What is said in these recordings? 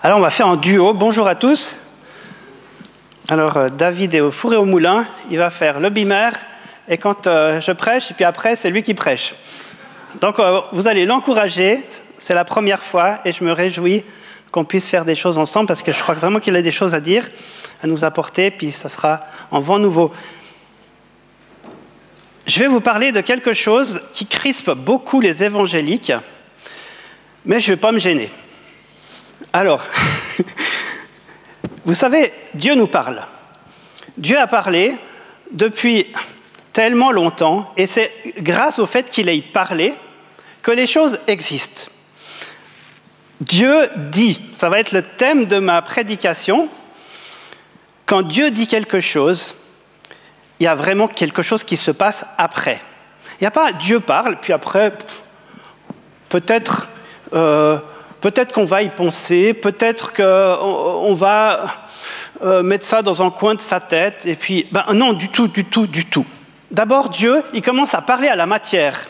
Alors on va faire un duo. Bonjour à tous. Alors David est au four et au moulin. Il va faire le bimmer. Et quand je prêche, et puis après c'est lui qui prêche. Donc vous allez l'encourager. C'est la première fois et je me réjouis qu'on puisse faire des choses ensemble parce que je crois vraiment qu'il a des choses à dire, à nous apporter. Puis ça sera en vent nouveau. Je vais vous parler de quelque chose qui crispe beaucoup les évangéliques, mais je ne vais pas me gêner. Alors, vous savez, Dieu nous parle. Dieu a parlé depuis tellement longtemps, et c'est grâce au fait qu'il ait parlé que les choses existent. Dieu dit, ça va être le thème de ma prédication. Quand Dieu dit quelque chose, il y a vraiment quelque chose qui se passe après. Il n'y a pas Dieu parle, puis après, peut-être qu'on va y penser, peut-être qu'on va mettre ça dans un coin de sa tête, et puis, non, du tout. D'abord, Dieu, il commence à parler à la matière.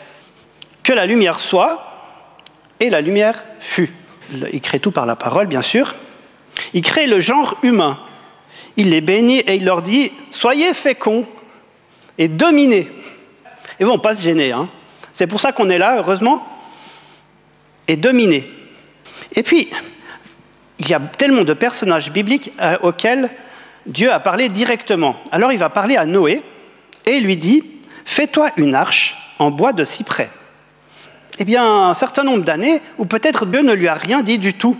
Que la lumière soit, et la lumière fut. Il crée tout par la parole, bien sûr. Il crée le genre humain. Il les bénit et il leur dit « Soyez féconds et dominez ». Et bon, pas se gêner, hein. C'est pour ça qu'on est là, heureusement. Et dominer. Et puis, il y a tellement de personnages bibliques auxquels Dieu a parlé directement. Alors il va parler à Noé et il lui dit « Fais-toi une arche en bois de cyprès ». Eh bien, un certain nombre d'années, ou peut-être Dieu ne lui a rien dit du tout.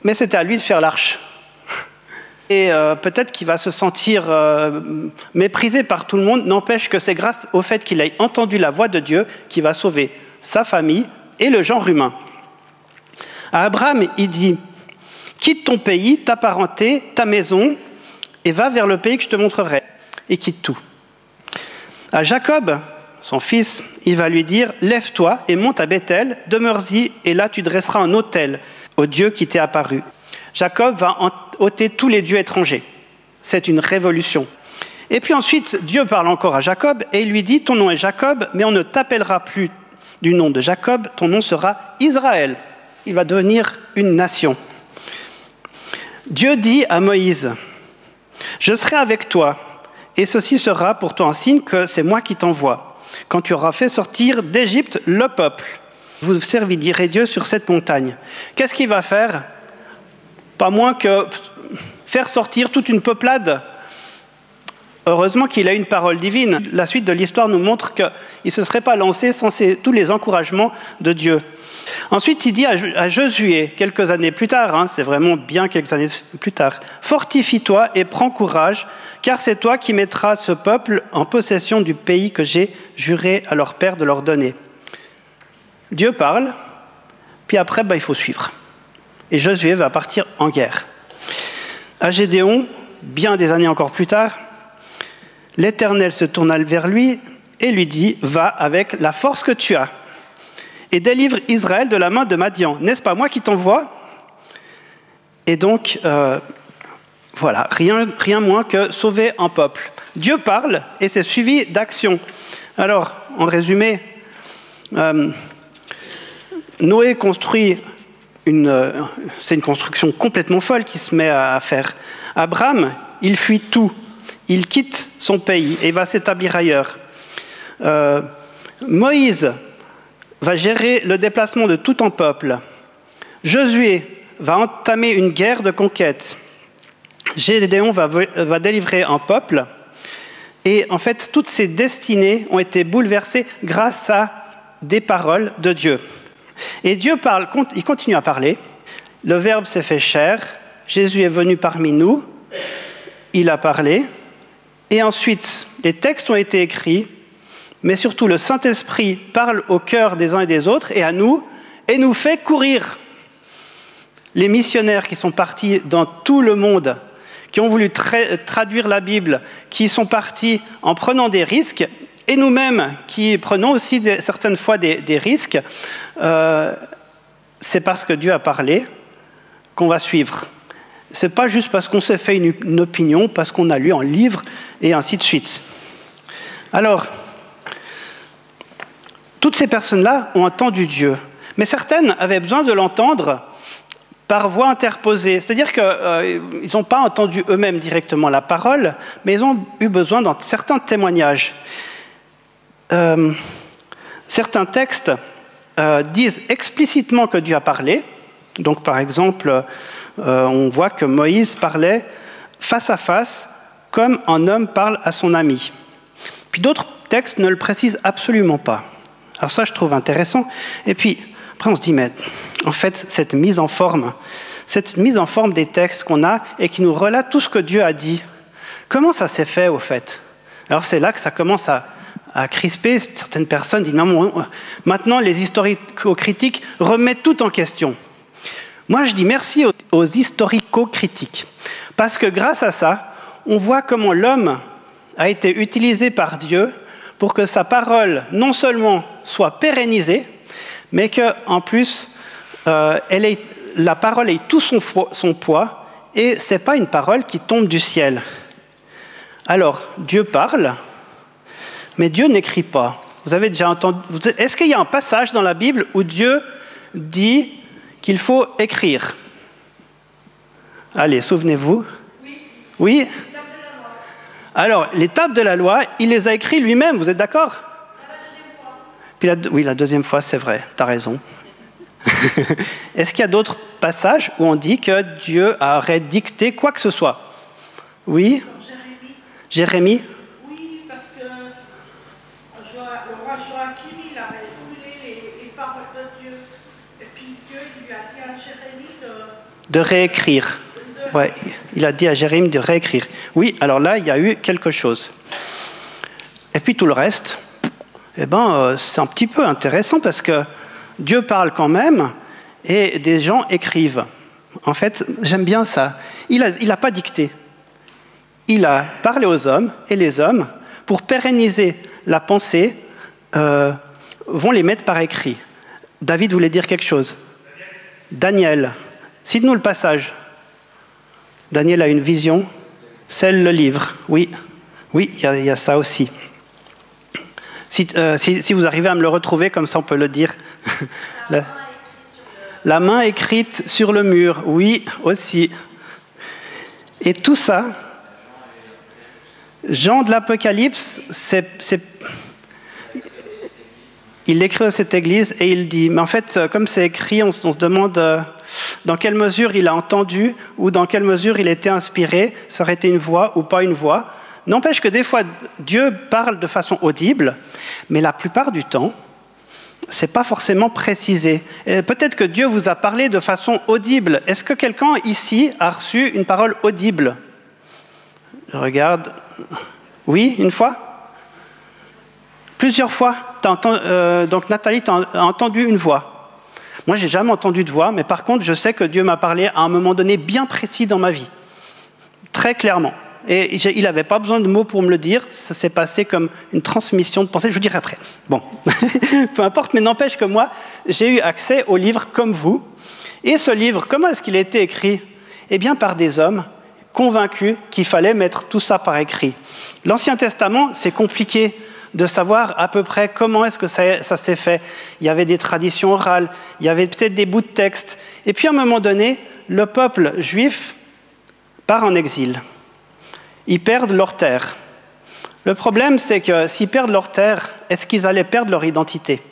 Mais c'était à lui de faire l'arche. Et peut-être qu'il va se sentir méprisé par tout le monde. N'empêche que c'est grâce au fait qu'il ait entendu la voix de Dieu qu'il va sauver sa famille et le genre humain. À Abraham, il dit « Quitte ton pays, ta parenté, ta maison, et va vers le pays que je te montrerai. » Et quitte tout. À Jacob, son fils, il va lui dire « Lève-toi et monte à Bethel, demeure-y, et là tu dresseras un autel au Dieu qui t'est apparu. » Jacob va ôter tous les dieux étrangers. C'est une révolution. Et puis ensuite, Dieu parle encore à Jacob, et il lui dit « Ton nom est Jacob, mais on ne t'appellera plus du nom de Jacob, ton nom sera Israël. » Il va devenir une nation. Dieu dit à Moïse « Je serai avec toi, et ceci sera pour toi un signe que c'est moi qui t'envoie. Quand tu auras fait sortir d'Égypte le peuple, vous servirez Dieu sur cette montagne. » Qu'est-ce qu'il va faire? Pas moins que faire sortir toute une peuplade. Heureusement qu'il a une parole divine. La suite de l'histoire nous montre qu'il ne se serait pas lancé sans tous les encouragements de Dieu. Ensuite, il dit à Josué, quelques années plus tard, c'est vraiment bien quelques années plus tard, « Fortifie-toi et prends courage, car c'est toi qui mettras ce peuple en possession du pays que j'ai juré à leur père de leur donner. » Dieu parle, puis après, il faut suivre. Et Josué va partir en guerre. À Gédéon, bien des années encore plus tard, l'Éternel se tourna vers lui et lui dit « Va avec la force que tu as et délivre Israël de la main de Madian. N'est-ce pas moi qui t'envoie ?» Et donc, voilà, rien moins que sauver un peuple. Dieu parle et c'est suivi d'action. Alors, en résumé, Noé construit c'est une construction complètement folle qu'il se met à faire. Abraham, il fuit tout. Il quitte son pays et va s'établir ailleurs. Moïse va gérer le déplacement de tout un peuple. Josué va entamer une guerre de conquête. Gédéon va délivrer un peuple. Et en fait, toutes ces destinées ont été bouleversées grâce à des paroles de Dieu. Et Dieu parle, il continue à parler. Le Verbe s'est fait chair. Jésus est venu parmi nous. Il a parlé. Et ensuite, les textes ont été écrits. Mais surtout, le Saint-Esprit parle au cœur des uns et des autres et à nous, et nous fait courir. Les missionnaires qui sont partis dans tout le monde, qui ont voulu traduire la Bible, qui sont partis en prenant des risques, et nous-mêmes qui prenons aussi certaines fois des risques, c'est parce que Dieu a parlé qu'on va suivre. Ce n'est pas juste parce qu'on s'est fait une opinion, parce qu'on a lu un livre, et ainsi de suite. Alors, toutes ces personnes-là ont entendu Dieu. Mais certaines avaient besoin de l'entendre par voie interposée. C'est-à-dire qu'ils n'ont pas entendu eux-mêmes directement la parole, mais ils ont eu besoin dans certains témoignages. Certains textes disent explicitement que Dieu a parlé. Donc, par exemple, on voit que Moïse parlait face à face, comme un homme parle à son ami. Puis d'autres textes ne le précisent absolument pas. Alors ça, je trouve intéressant. Et puis, après, on se dit, mais en fait, cette mise en forme des textes qu'on a et qui nous relate tout ce que Dieu a dit, comment ça s'est fait, au fait? Alors c'est là que ça commence à crisper. Certaines personnes disent, non, maintenant, les historico-critiques remettent tout en question. Moi, je dis merci aux historico-critiques. Parce que grâce à ça, on voit comment l'homme a été utilisé par Dieu pour que sa parole, non seulement soit pérennisée, mais qu'en plus, la parole ait tout son poids, et ce n'est pas une parole qui tombe du ciel. Alors, Dieu parle, mais Dieu n'écrit pas. Vous avez déjà entendu... Est-ce qu'il y a un passage dans la Bible où Dieu dit qu'il faut écrire? Allez, souvenez-vous. Oui? Alors, les tables de la loi, il les a écrits lui-même, vous êtes d'accord? Puis oui, la deuxième fois, c'est vrai, tu as raison. Est-ce qu'il y a d'autres passages où on dit que Dieu aurait dicté quoi que ce soit? Oui? Jérémie? Oui, parce que le roi Joachim, il avait brûlé les paroles de Dieu. Et puis Dieu lui a dit à Jérémie de réécrire. Ouais, il a dit à Jérémie de réécrire. Oui, alors là, il y a eu quelque chose. Et puis tout le reste, c'est un petit peu intéressant parce que Dieu parle quand même et des gens écrivent. En fait, j'aime bien ça. Il n'a pas dicté. Il a parlé aux hommes et les hommes, pour pérenniser la pensée, vont les mettre par écrit. David voulait dire quelque chose. Daniel, cite-nous le passage. Daniel a une vision, scelle le livre. Oui, il y a ça aussi. Si vous arrivez à me le retrouver, comme ça on peut le dire. La main écrite sur le mur, oui, aussi. Et tout ça, Jean de l'Apocalypse, il l'écrit à cette église et il dit, mais en fait, comme c'est écrit, on se demande dans quelle mesure il a entendu ou dans quelle mesure il était inspiré, ça aurait été une voix ou pas une voix. N'empêche que des fois, Dieu parle de façon audible, mais la plupart du temps, ce n'est pas forcément précisé. Et peut-être que Dieu vous a parlé de façon audible. Est-ce que quelqu'un ici a reçu une parole audible? Je regarde. Oui, une fois? Plusieurs fois? Donc Nathalie, tu as entendu une voix. Moi, je n'ai jamais entendu de voix, mais par contre, je sais que Dieu m'a parlé à un moment donné bien précis dans ma vie. Très clairement. Et il n'avait pas besoin de mots pour me le dire. Ça s'est passé comme une transmission de pensée. Je vous dirai après. Bon, peu importe, mais n'empêche que moi, j'ai eu accès au livre comme vous. Et ce livre, comment est-ce qu'il a été écrit? Eh bien, par des hommes convaincus qu'il fallait mettre tout ça par écrit. L'Ancien Testament, c'est compliqué de savoir à peu près comment est-ce que ça s'est fait. Il y avait des traditions orales, il y avait peut-être des bouts de texte. Et puis, à un moment donné, le peuple juif part en exil. Ils perdent leur terre. Le problème, c'est que s'ils perdent leur terre, est-ce qu'ils allaient perdre leur identité?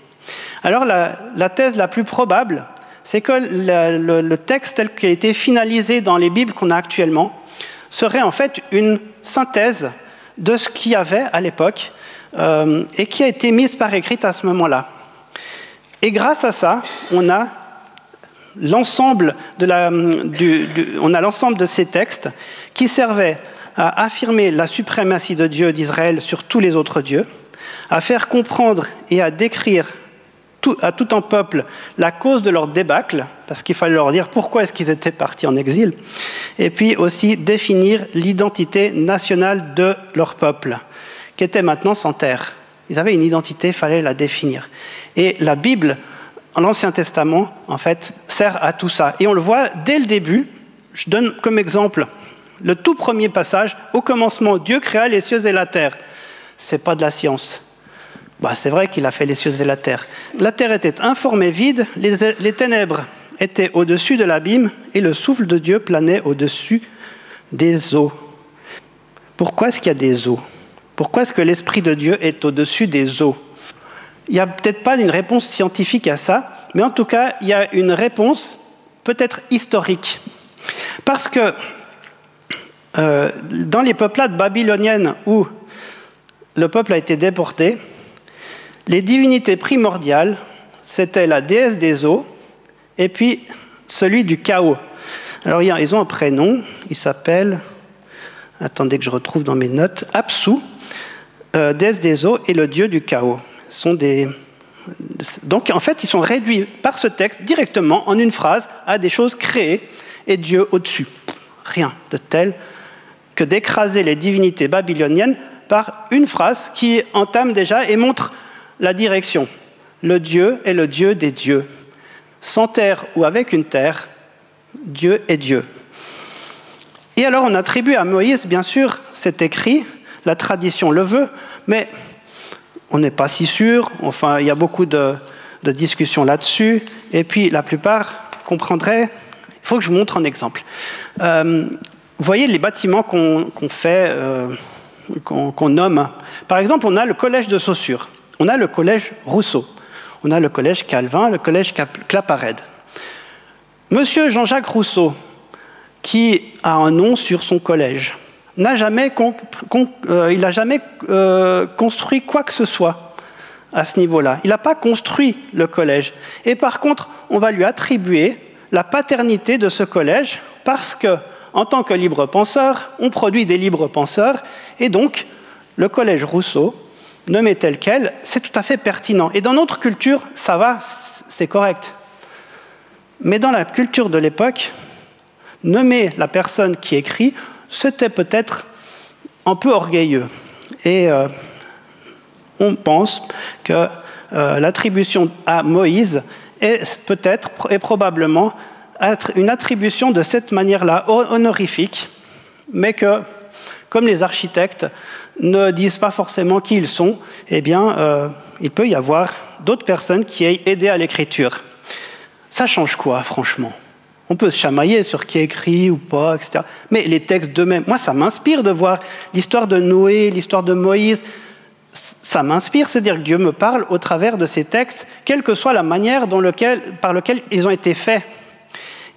Alors, la thèse la plus probable, c'est que le texte tel qu'il a été finalisé dans les Bibles qu'on a actuellement serait en fait une synthèse de ce qu'il y avait à l'époque et qui a été mise par écrit à ce moment-là. Et grâce à ça, on a l'ensemble de ces textes qui servaient à affirmer la suprématie de Dieu d'Israël sur tous les autres dieux, à faire comprendre et à décrire à tout un peuple la cause de leur débâcle, parce qu'il fallait leur dire pourquoi est-ce qu'ils étaient partis en exil, et puis aussi définir l'identité nationale de leur peuple, qui était maintenant sans terre. Ils avaient une identité, il fallait la définir. Et la Bible, l'Ancien Testament, en fait, sert à tout ça. Et on le voit dès le début. Je donne comme exemple le tout premier passage. Au commencement, Dieu créa les cieux et la terre. C'est pas de la science. C'est vrai qu'il a fait les cieux et la terre. La terre était informe et vide, les ténèbres était au-dessus de l'abîme et le souffle de Dieu planait au-dessus des eaux. Pourquoi est-ce qu'il y a des eaux? Pourquoi est-ce que l'Esprit de Dieu est au-dessus des eaux? Il n'y a peut-être pas une réponse scientifique à ça, mais en tout cas, il y a une réponse peut-être historique. Parce que dans les peuplades babyloniennes où le peuple a été déporté, les divinités primordiales, c'était la déesse des eaux et puis celui du chaos. Alors ils ont un prénom, il s'appelle, attendez que je retrouve dans mes notes, Apsu, déesse des eaux et le dieu du chaos. Donc en fait, ils sont réduits par ce texte directement en une phrase à des choses créées et Dieu au-dessus. Rien de tel que d'écraser les divinités babyloniennes par une phrase qui entame déjà et montre la direction. Le Dieu est le Dieu des dieux. Sans terre ou avec une terre, Dieu est Dieu. Et alors on attribue à Moïse, bien sûr, cet écrit, la tradition le veut, mais on n'est pas si sûr. Enfin, il y a beaucoup de discussions là-dessus. Et puis la plupart comprendraient. Il faut que je vous montre un exemple. Vous voyez les bâtiments qu'on fait, qu'on nomme. Par exemple, on a le collège de Saussure, on a le collège Rousseau, on a le collège Calvin, le collège Claparède. Monsieur Jean-Jacques Rousseau, qui a un nom sur son collège, n'a jamais construit quoi que ce soit à ce niveau-là. Il n'a pas construit le collège. Et par contre, on va lui attribuer la paternité de ce collège parce que, en tant que libre penseur, on produit des libres penseurs, et donc le collège Rousseau, nommé tel quel, c'est tout à fait pertinent. Et dans notre culture, ça va, c'est correct. Mais dans la culture de l'époque, nommer la personne qui écrit, c'était peut-être un peu orgueilleux. Et on pense que l'attribution à Moïse est peut-être et probablement une attribution de cette manière-là, honorifique, mais que, comme les architectes ne disent pas forcément qui ils sont, eh bien, il peut y avoir d'autres personnes qui aient aidé à l'écriture. Ça change quoi, franchement? On peut se chamailler sur qui écrit ou pas, etc. Mais les textes d'eux-mêmes, moi, ça m'inspire de voir l'histoire de Noé, l'histoire de Moïse. Ça m'inspire, c'est-à-dire que Dieu me parle au travers de ces textes, quelle que soit la manière par laquelle ils ont été faits.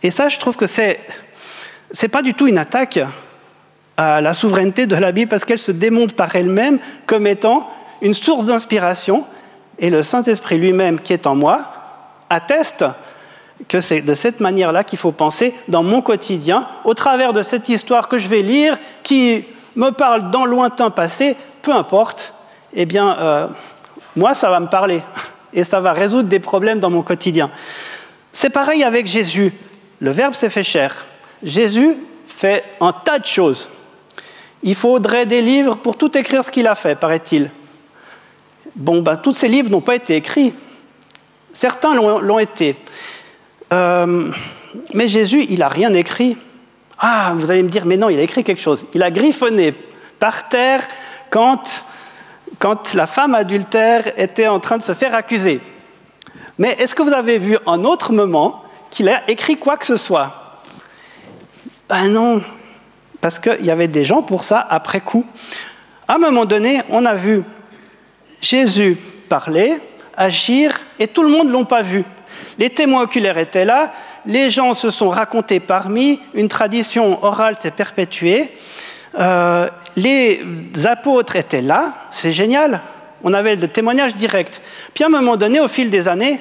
Et ça, je trouve que c'est pas du tout une attaque à la souveraineté de la Bible, parce qu'elle se démontre par elle-même comme étant une source d'inspiration, et le Saint-Esprit lui-même qui est en moi atteste que c'est de cette manière-là qu'il faut penser dans mon quotidien, au travers de cette histoire que je vais lire, qui me parle dans le lointain passé, peu importe, eh bien, moi, ça va me parler, et ça va résoudre des problèmes dans mon quotidien. C'est pareil avec Jésus. Le Verbe s'est fait chair. Jésus fait un tas de choses. Il faudrait des livres pour tout écrire ce qu'il a fait, paraît-il. Bon, tous ces livres n'ont pas été écrits. Certains l'ont été. Mais Jésus, il n'a rien écrit. Ah, vous allez me dire, mais non, il a écrit quelque chose. Il a griffonné par terre quand la femme adultère était en train de se faire accuser. Mais est-ce que vous avez vu un autre moment qu'il a écrit quoi que ce soit? Ben non, parce qu'il y avait des gens pour ça après coup. À un moment donné, on a vu Jésus parler, agir, et tout le monde ne l'a pas vu. Les témoins oculaires étaient là, les gens se sont racontés parmi, une tradition orale s'est perpétuée, les apôtres étaient là, c'est génial, on avait le témoignage direct. Puis à un moment donné, au fil des années,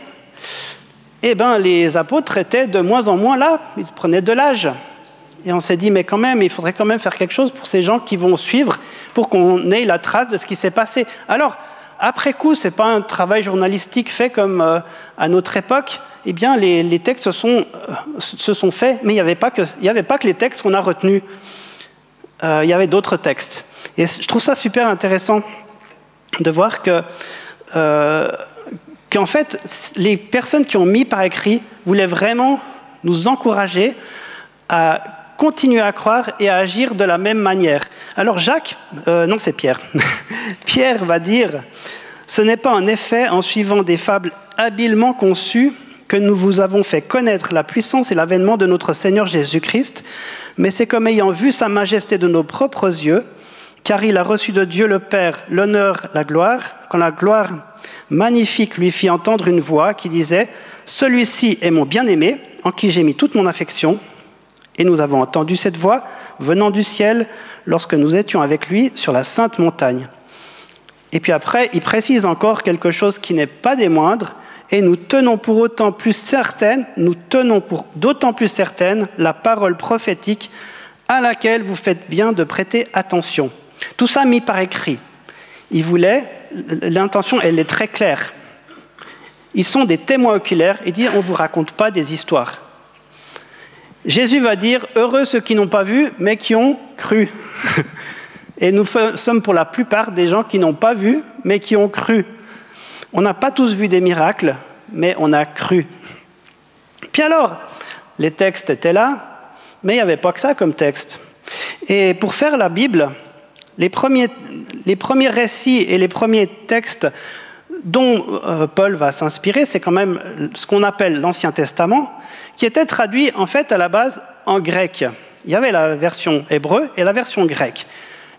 eh ben, les apôtres étaient de moins en moins là, ils prenaient de l'âge. Et on s'est dit, mais quand même, il faudrait quand même faire quelque chose pour ces gens qui vont suivre, pour qu'on ait la trace de ce qui s'est passé. Alors, après coup, ce n'est pas un travail journalistique fait comme à notre époque. Eh bien, les textes se sont faits, mais il n'y avait pas que les textes qu'on a retenus. Il y avait d'autres textes. Et je trouve ça super intéressant de voir qu'en fait, les personnes qui ont mis par écrit voulaient vraiment nous encourager à continuer à croire et à agir de la même manière. Alors c'est Pierre. Pierre va dire « Ce n'est pas en effet en suivant des fables habilement conçues que nous vous avons fait connaître la puissance et l'avènement de notre Seigneur Jésus-Christ, mais c'est comme ayant vu sa majesté de nos propres yeux, car il a reçu de Dieu le Père l'honneur, la gloire, quand la gloire magnifique lui fit entendre une voix qui disait « Celui-ci est mon bien-aimé, en qui j'ai mis toute mon affection ». Et nous avons entendu cette voix venant du ciel lorsque nous étions avec lui sur la sainte montagne. Et puis après, il précise encore quelque chose qui n'est pas des moindres, et nous tenons pour d'autant plus certaine la parole prophétique à laquelle vous faites bien de prêter attention. Tout ça mis par écrit. L'intention, elle est très claire. Ils sont des témoins oculaires, et dit on ne vous raconte pas des histoires. Jésus va dire « Heureux ceux qui n'ont pas vu, mais qui ont cru ». Et nous sommes pour la plupart des gens qui n'ont pas vu, mais qui ont cru. On n'a pas tous vu des miracles, mais on a cru. Puis alors, les textes étaient là, mais il n'y avait pas que ça comme texte. Et pour faire la Bible, les premiers récits et les premiers textes dont Paul va s'inspirer, c'est quand même ce qu'on appelle l'Ancien Testament, qui était traduit en fait à la base en grec. Il y avait la version hébreu et la version grecque.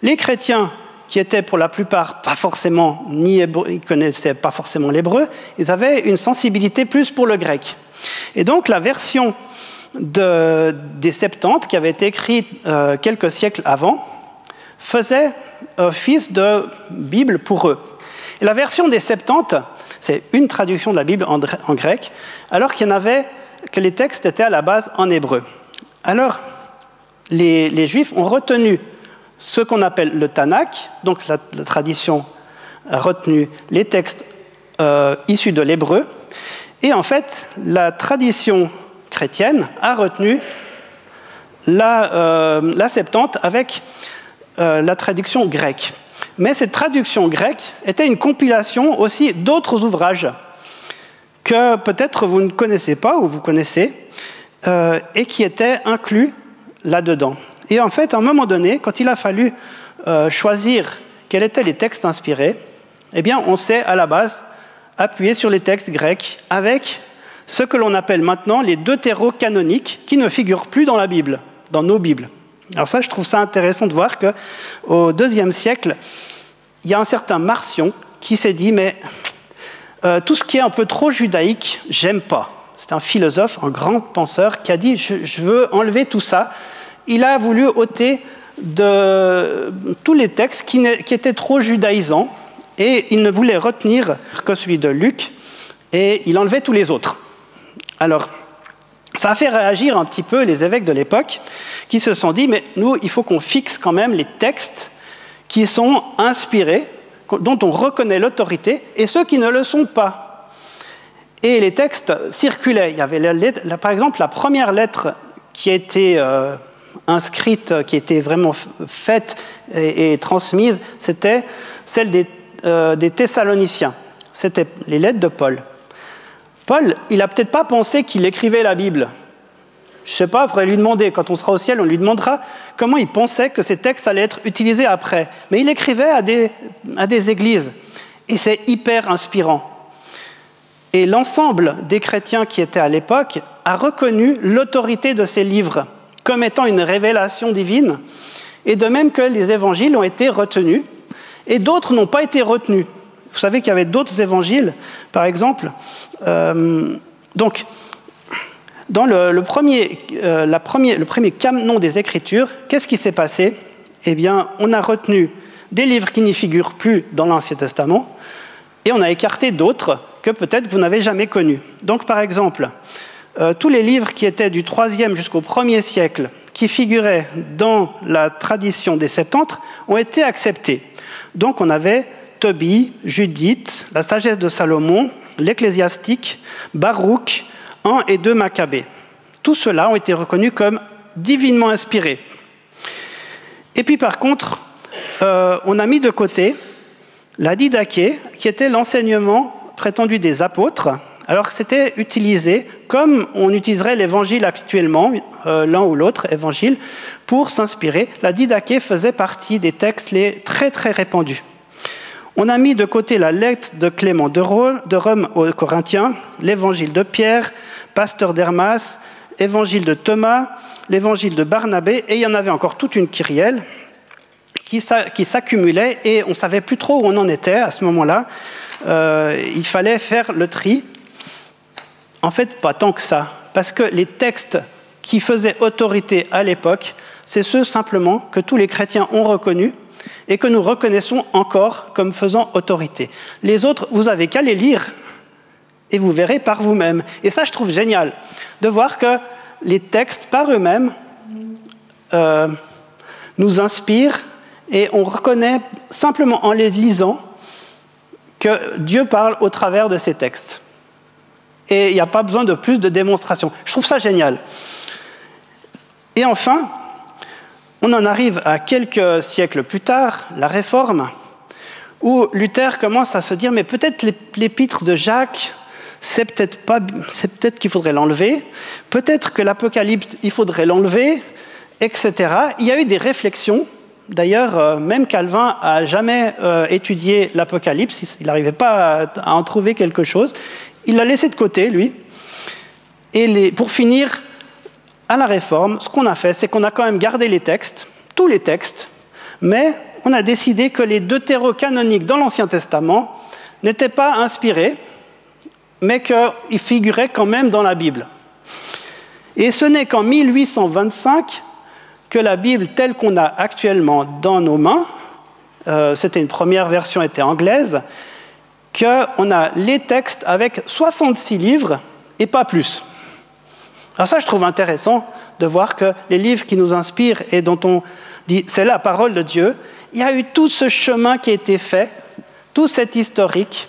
Les chrétiens, qui étaient pour la plupart pas forcément ni hébreux, ils connaissaient pas forcément l'hébreu, ils avaient une sensibilité plus pour le grec. Et donc la version des Septante, qui avait été écrite quelques siècles avant, faisait office de Bible pour eux. Et la version des Septante, c'est une traduction de la Bible en grec, alors que les textes étaient à la base en hébreu. Alors, les Juifs ont retenu ce qu'on appelle le Tanakh, donc la tradition a retenu les textes issus de l'hébreu, et en fait, la tradition chrétienne a retenu la Septante avec la traduction grecque. Mais cette traduction grecque était une compilation aussi d'autres ouvrages que peut-être vous ne connaissez pas ou vous connaissez, et qui étaient inclus là-dedans. Et en fait, à un moment donné, quand il a fallu choisir quels étaient les textes inspirés, eh bien, on s'est à la base appuyé sur les textes grecs avec ce que l'on appelle maintenant les deutérocanoniques, qui ne figurent plus dans la Bible, dans nos Bibles. Alors ça, je trouve ça intéressant de voir qu'au IIe siècle, il y a un certain Marcion qui s'est dit « mais tout ce qui est un peu trop judaïque, j'aime pas ». C'est un philosophe, un grand penseur qui a dit « je veux enlever tout ça ». Il a voulu ôter de tous les textes qui étaient trop judaïsants et il ne voulait retenir que celui de Luc et il enlevait tous les autres. Alors, ça a fait réagir un petit peu les évêques de l'époque qui se sont dit « mais nous, il faut qu'on fixe quand même les textes qui sont inspirés, dont on reconnaît l'autorité, et ceux qui ne le sont pas. » Et les textes circulaient. Il y avait par exemple la première lettre qui a été inscrite, qui était vraiment faite et transmise, c'était celle des Thessaloniciens. C'était les lettres de Paul. Paul, il n'a peut-être pas pensé qu'il écrivait la Bible. Je ne sais pas, il faudrait lui demander. Quand on sera au ciel, on lui demandera comment il pensait que ces textes allaient être utilisés après. Mais il écrivait à des églises. Et c'est hyper inspirant. Et l'ensemble des chrétiens qui étaient à l'époque a reconnu l'autorité de ces livres comme étant une révélation divine. Et de même que les évangiles ont été retenus. Et d'autres n'ont pas été retenus. Vous savez qu'il y avait d'autres évangiles, par exemple. Donc, dans le premier canon des Écritures, qu'est-ce qui s'est passé ? Eh bien, on a retenu des livres qui n'y figurent plus dans l'Ancien Testament, et on a écarté d'autres que peut-être vous n'avez jamais connus. Donc, par exemple, tous les livres qui étaient du IIIe jusqu'au 1er siècle, qui figuraient dans la tradition des Septante, ont été acceptés. Donc, on avait Tobie, Judith, la sagesse de Salomon, l'Ecclésiastique, Baruch, 1 et 2 Maccabées. Tous ceux-là ont été reconnus comme divinement inspirés. Et puis par contre, on a mis de côté la Didaché, qui était l'enseignement prétendu des apôtres, alors que c'était utilisé comme on utiliserait l'évangile actuellement, l'un ou l'autre évangile, pour s'inspirer. La Didaché faisait partie des textes les très très répandus. On a mis de côté la lettre de Clément de Rome aux Corinthiens, l'évangile de Pierre, Pasteur d'Hermas, évangile de Thomas, l'évangile de Barnabé, et il y en avait encore toute une kyrielle qui s'accumulait, et on ne savait plus trop où on en était à ce moment-là. Il fallait faire le tri. En fait, pas tant que ça, parce que les textes qui faisaient autorité à l'époque, c'est ceux simplement que tous les chrétiens ont reconnus et que nous reconnaissons encore comme faisant autorité. Les autres, vous n'avez qu'à les lire et vous verrez par vous-même. Et ça, je trouve génial, de voir que les textes par eux-mêmes nous inspirent, et on reconnaît simplement en les lisant que Dieu parle au travers de ces textes. Et il n'y a pas besoin de plus de démonstration. Je trouve ça génial. Et enfin, on en arrive à quelques siècles plus tard, la Réforme, où Luther commence à se dire, mais peut-être l'épître de Jacques, c'est peut-être qu'il faudrait l'enlever, peut-être que l'Apocalypse, il faudrait l'enlever, etc. Il y a eu des réflexions. D'ailleurs, même Calvin n'a jamais étudié l'Apocalypse, il n'arrivait pas à en trouver quelque chose. Il l'a laissé de côté, lui. Et pour finir, à la Réforme, ce qu'on a fait, c'est qu'on a quand même gardé les textes, tous les textes, mais on a décidé que les deutérocanoniques dans l'Ancien Testament n'étaient pas inspirés, mais qu'ils figuraient quand même dans la Bible. Et ce n'est qu'en 1825 que la Bible telle qu'on a actuellement dans nos mains, c'était une première version, était anglaise, qu'on a les textes avec 66 livres et pas plus. Alors ça, je trouve intéressant de voir que les livres qui nous inspirent et dont on dit « c'est la parole de Dieu », il y a eu tout ce chemin qui a été fait, tout cet historique,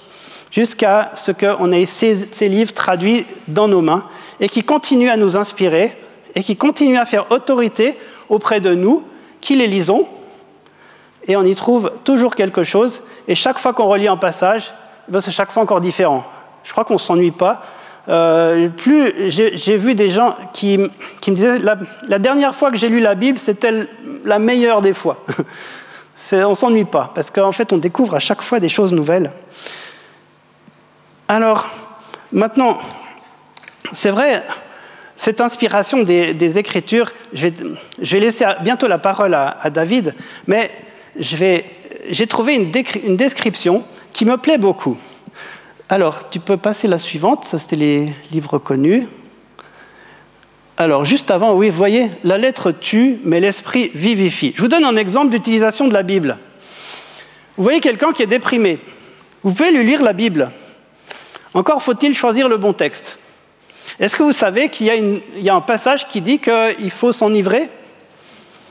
jusqu'à ce qu'on ait ces livres traduits dans nos mains et qui continuent à nous inspirer et qui continuent à faire autorité auprès de nous, qui les lisons, et on y trouve toujours quelque chose, et chaque fois qu'on relit un passage, c'est chaque fois encore différent. Je crois qu'on ne s'ennuie pas. J'ai vu des gens qui me disaient la dernière fois que j'ai lu la Bible, c'était la meilleure des fois. On ne s'ennuie pas, parce qu'en fait, on découvre à chaque fois des choses nouvelles. Alors, maintenant, c'est vrai, cette inspiration des Écritures, je vais laisser bientôt la parole à David, mais j'ai trouvé une description qui me plaît beaucoup. Alors, tu peux passer la suivante, ça c'était les livres connus. Alors, juste avant, oui, vous voyez, la lettre tue, mais l'esprit vivifie. Je vous donne un exemple d'utilisation de la Bible. Vous voyez quelqu'un qui est déprimé. Vous pouvez lui lire la Bible. Encore faut-il choisir le bon texte. Est-ce que vous savez qu'il y a un passage qui dit qu'il faut s'enivrer ?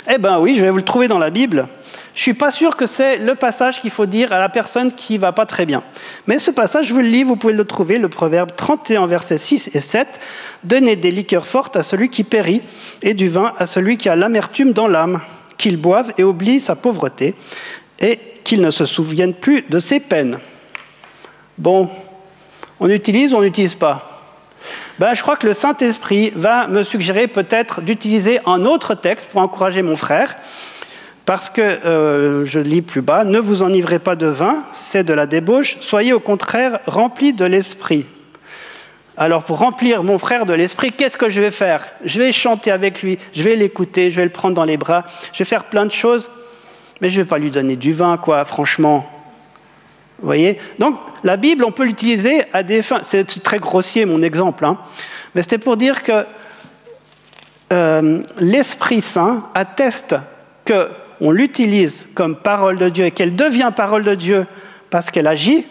Eh bien oui, je vais vous le trouver dans la Bible. Je ne suis pas sûr que c'est le passage qu'il faut dire à la personne qui ne va pas très bien. Mais ce passage, je vous le lis, vous pouvez le trouver, le Proverbe 31, versets 6 et 7. « Donnez des liqueurs fortes à celui qui périt, et du vin à celui qui a l'amertume dans l'âme, qu'il boive et oublie sa pauvreté, et qu'il ne se souvienne plus de ses peines. » Bon, on utilise ou on n'utilise pas ? Je crois que le Saint-Esprit va me suggérer peut-être d'utiliser un autre texte pour encourager mon frère, parce que, je lis plus bas, « Ne vous enivrez pas de vin, c'est de la débauche, soyez au contraire remplis de l'Esprit. » Alors pour remplir mon frère de l'Esprit, qu'est-ce que je vais faire ? Je vais chanter avec lui, je vais l'écouter, je vais le prendre dans les bras, je vais faire plein de choses, mais je ne vais pas lui donner du vin, quoi, franchement. Vous voyez ? Donc, la Bible, on peut l'utiliser à des fins... C'est très grossier, mon exemple, hein, mais c'était pour dire que l'Esprit Saint atteste qu'on l'utilise comme parole de Dieu et qu'elle devient parole de Dieu parce qu'elle agit,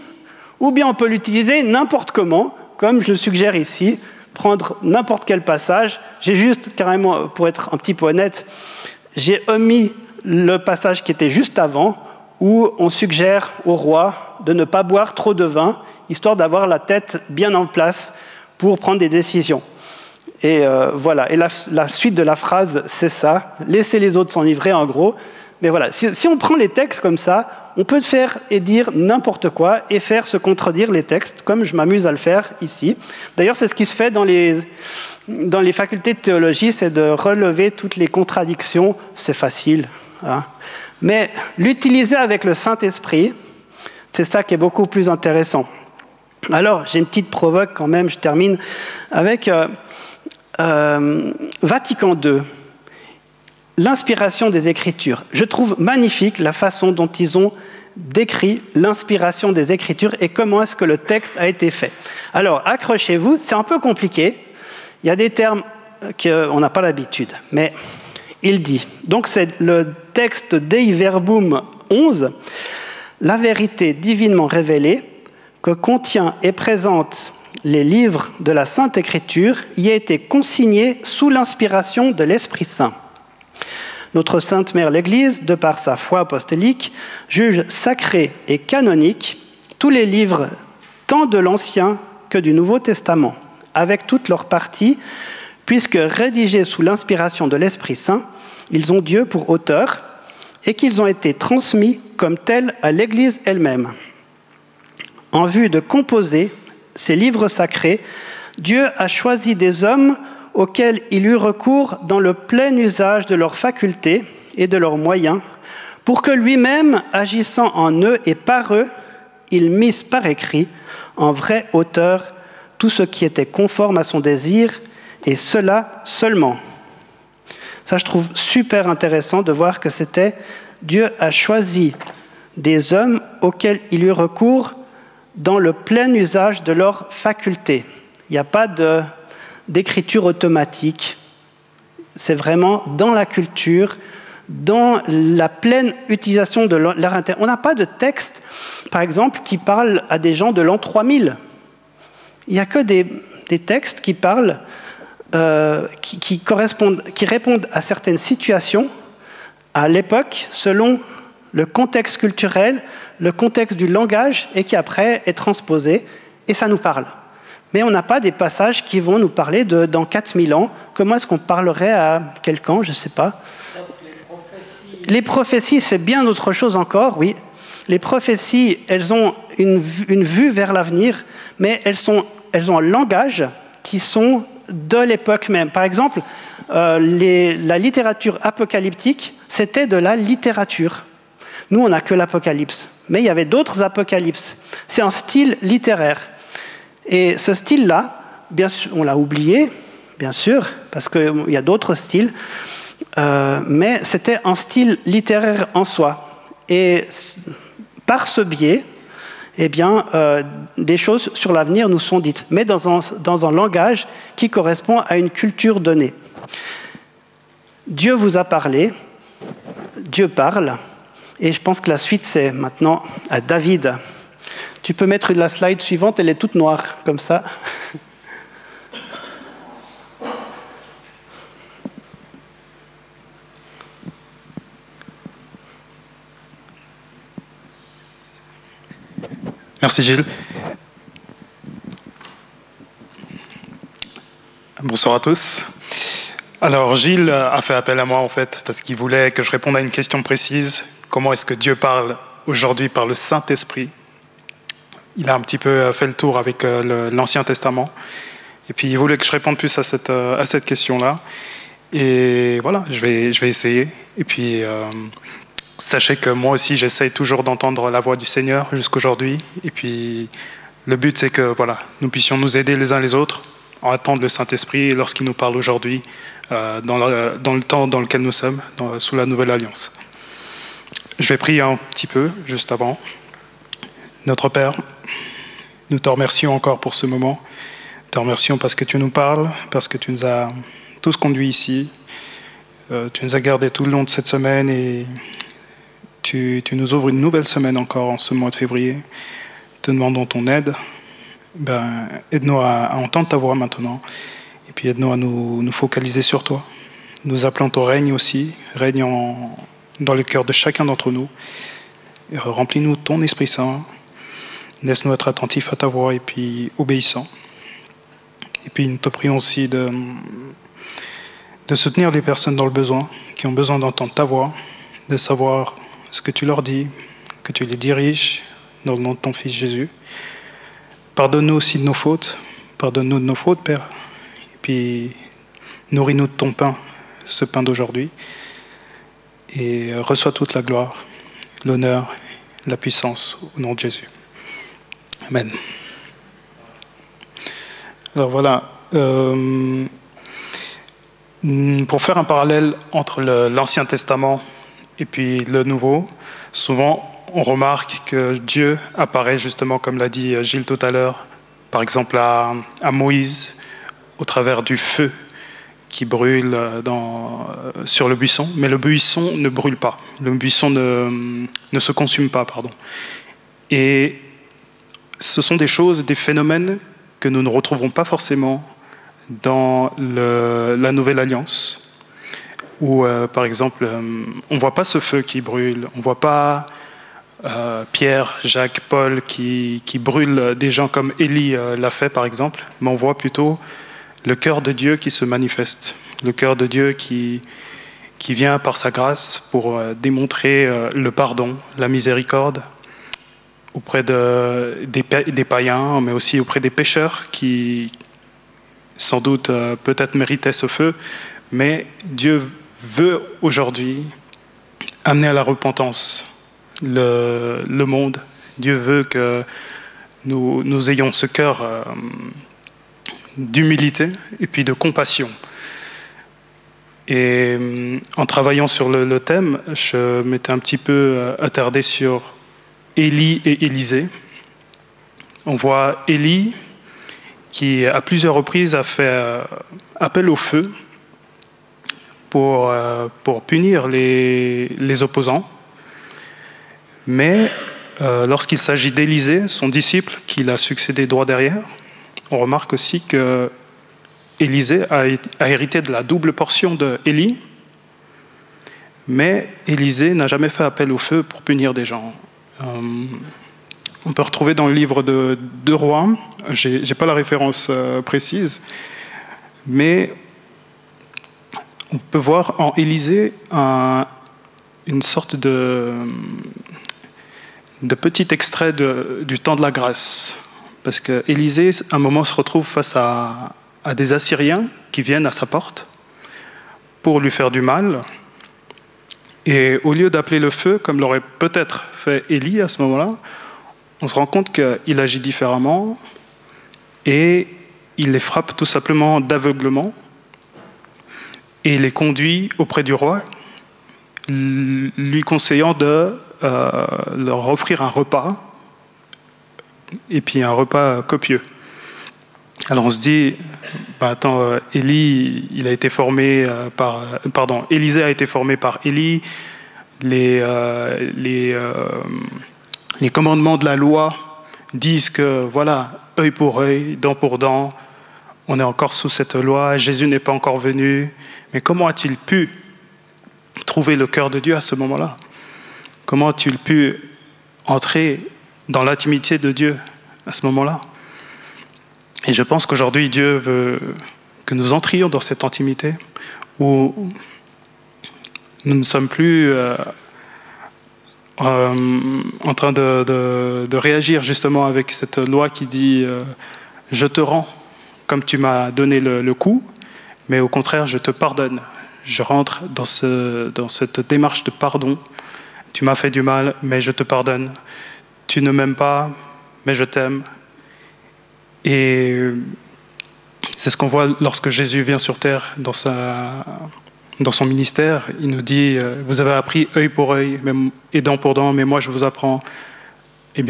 ou bien on peut l'utiliser n'importe comment, comme je le suggère ici, prendre n'importe quel passage. J'ai juste, carrément, pour être un petit peu honnête, j'ai omis le passage qui était juste avant, où on suggère au roi de ne pas boire trop de vin, histoire d'avoir la tête bien en place pour prendre des décisions. Et voilà, et la suite de la phrase, c'est ça, laissez les autres s'enivrer en gros. Mais voilà, si on prend les textes comme ça, on peut faire et dire n'importe quoi et faire se contredire les textes, comme je m'amuse à le faire ici. D'ailleurs, c'est ce qui se fait dans les facultés de théologie, c'est de relever toutes les contradictions, c'est facile, hein. Mais l'utiliser avec le Saint-Esprit, C'est ça qui est beaucoup plus intéressant. Alors, j'ai une petite provoque quand même, je termine avec Vatican II, l'inspiration des Écritures. Je trouve magnifique la façon dont ils ont décrit l'inspiration des Écritures et comment est-ce que le texte a été fait. Alors, accrochez-vous, c'est un peu compliqué. Il y a des termes qu'on n'a pas l'habitude, mais il dit, donc c'est le texte Dei Verbum 11, la vérité divinement révélée que contient et présente les livres de la Sainte Écriture y a été consignée sous l'inspiration de l'Esprit Saint. Notre Sainte Mère l'Église, de par sa foi apostolique, juge sacrés et canoniques tous les livres tant de l'Ancien que du Nouveau Testament, avec toutes leurs parties, puisque rédigés sous l'inspiration de l'Esprit Saint, ils ont Dieu pour auteur et qu'ils ont été transmis comme tels à l'Église elle-même. En vue de composer ces livres sacrés, Dieu a choisi des hommes auxquels il eut recours dans le plein usage de leurs facultés et de leurs moyens, pour que lui-même, agissant en eux et par eux, il misse par écrit, en vrai auteur, tout ce qui était conforme à son désir, et cela seulement. Ça, je trouve super intéressant de voir que c'était Dieu a choisi des hommes auxquels il eut recours dans le plein usage de leurs facultés. Il n'y a pas d'écriture automatique. C'est vraiment dans la culture, dans la pleine utilisation de leur intérêt. On n'a pas de texte, par exemple, qui parle à des gens de l'an 3000. Il n'y a que des textes qui parlent, qui répondent à certaines situations à l'époque, selon le contexte culturel, le contexte du langage, et qui après est transposé, et ça nous parle. Mais on n'a pas des passages qui vont nous parler de dans 4000 ans. Comment est-ce qu'on parlerait à quelqu'un? Je ne sais pas. Les prophéties, c'est bien autre chose encore, oui. Les prophéties, elles ont une vue vers l'avenir, mais elles ont un langage qui sont de l'époque même. Par exemple, la littérature apocalyptique, c'était de la littérature. Nous, on n'a que l'Apocalypse. Mais il y avait d'autres apocalypses. C'est un style littéraire. Et ce style-là, bien sûr, on l'a oublié, bien sûr, parce qu'il y a d'autres styles, mais c'était un style littéraire en soi. Et par ce biais, eh bien, des choses sur l'avenir nous sont dites, mais dans un langage qui correspond à une culture donnée. Dieu vous a parlé, Dieu parle, et je pense que la suite, c'est maintenant à David. Tu peux mettre la slide suivante, elle est toute noire, comme ça. Merci Gilles. Bonsoir à tous. Alors Gilles a fait appel à moi en fait, parce qu'il voulait que je réponde à une question précise. Comment est-ce que Dieu parle aujourd'hui par le Saint-Esprit? Il a un petit peu fait le tour avec l'Ancien Testament. Et puis il voulait que je réponde plus à cette question-là. Et voilà, je vais essayer. Et puis sachez que moi aussi, j'essaye toujours d'entendre la voix du Seigneur jusqu'aujourd'hui. Et puis le but, c'est que voilà, nous puissions nous aider les uns les autres à attendre le Saint-Esprit lorsqu'il nous parle aujourd'hui, dans le temps dans lequel nous sommes, sous la Nouvelle Alliance. Je vais prier un petit peu, juste avant. Notre Père, nous te remercions encore pour ce moment. Nous te remercions parce que tu nous parles, parce que tu nous as tous conduits ici. Tu nous as gardés tout le long de cette semaine et tu nous ouvres une nouvelle semaine encore en ce mois de février. Te demandons ton aide. Aide-nous à entendre ta voix maintenant. Et puis aide-nous à nous focaliser sur toi. Nous appelons ton règne aussi. Règne dans le cœur de chacun d'entre nous. Remplis-nous de ton Esprit Saint. Laisse-nous être attentifs à ta voix et puis obéissants. Et puis nous te prions aussi de soutenir les personnes dans le besoin, qui ont besoin d'entendre ta voix, de savoir ce que tu leur dis, que tu les diriges dans le nom de ton Fils Jésus. Pardonne-nous aussi de nos fautes. Pardonne-nous de nos fautes, Père. Et puis nourris-nous de ton pain, ce pain d'aujourd'hui. Et reçois toute la gloire, l'honneur, la puissance au nom de Jésus. Amen. Alors voilà, pour faire un parallèle entre l'Ancien Testament et puis le Nouveau, souvent on remarque que Dieu apparaît justement, comme l'a dit Gilles tout à l'heure, par exemple à Moïse, au travers du feu qui brûle sur le buisson, mais le buisson ne brûle pas, le buisson ne se consume pas, pardon. Et ce sont des choses, des phénomènes que nous ne retrouvons pas forcément dans la Nouvelle Alliance, où, par exemple, on ne voit pas ce feu qui brûle, on ne voit pas Pierre, Jacques, Paul qui brûlent des gens comme Élie l'a fait, par exemple, mais on voit plutôt le cœur de Dieu qui se manifeste, le cœur de Dieu qui vient par sa grâce pour démontrer le pardon, la miséricorde auprès des païens, mais aussi auprès des pécheurs qui, sans doute, peut-être méritaient ce feu, mais Dieu veut aujourd'hui amener à la repentance le monde. Dieu veut que nous ayons ce cœur d'humilité et puis de compassion. Et en travaillant sur le thème, je m'étais un petit peu attardé sur Élie et Élisée. On voit Élie qui, à plusieurs reprises, a fait appel au feu pour punir les opposants. Mais lorsqu'il s'agit d'Élisée, son disciple, qui l'a succédé droit derrière, on remarque aussi que Élisée a hérité de la double portion d'Élie, mais Élisée n'a jamais fait appel au feu pour punir des gens. On peut retrouver dans le livre de 2 Rois, je n'ai pas la référence précise, mais on peut voir en Élisée une sorte de petit extrait du temps de la grâce. Parce qu'Élisée, à un moment, se retrouve face à des Assyriens qui viennent à sa porte pour lui faire du mal. Et au lieu d'appeler le feu, comme l'aurait peut-être fait Élie à ce moment-là, on se rend compte qu'il agit différemment et il les frappe tout simplement d'aveuglement et les conduit auprès du roi, lui conseillant de leur offrir un repas, et puis un repas copieux. Alors on se dit, Élie, il a été formé Élisée a été formé par Élie, les commandements de la loi disent que, voilà, œil pour œil, dent pour dent, on est encore sous cette loi, Jésus n'est pas encore venu, mais comment a-t-il pu trouver le cœur de Dieu à ce moment-là? Comment a-t-il pu entrer dans l'intimité de Dieu à ce moment-là? Et je pense qu'aujourd'hui, Dieu veut que nous entrions dans cette intimité où nous ne sommes plus en train de réagir justement avec cette loi qui dit « je te rends comme tu m'as donné le coup », mais au contraire, je te pardonne. Je rentre dans cette démarche de pardon. Tu m'as fait du mal, mais je te pardonne. Tu ne m'aimes pas, mais je t'aime. Et c'est ce qu'on voit lorsque Jésus vient sur terre dans son ministère. Il nous dit, vous avez appris œil pour œil et dent pour dent, mais moi je vous apprends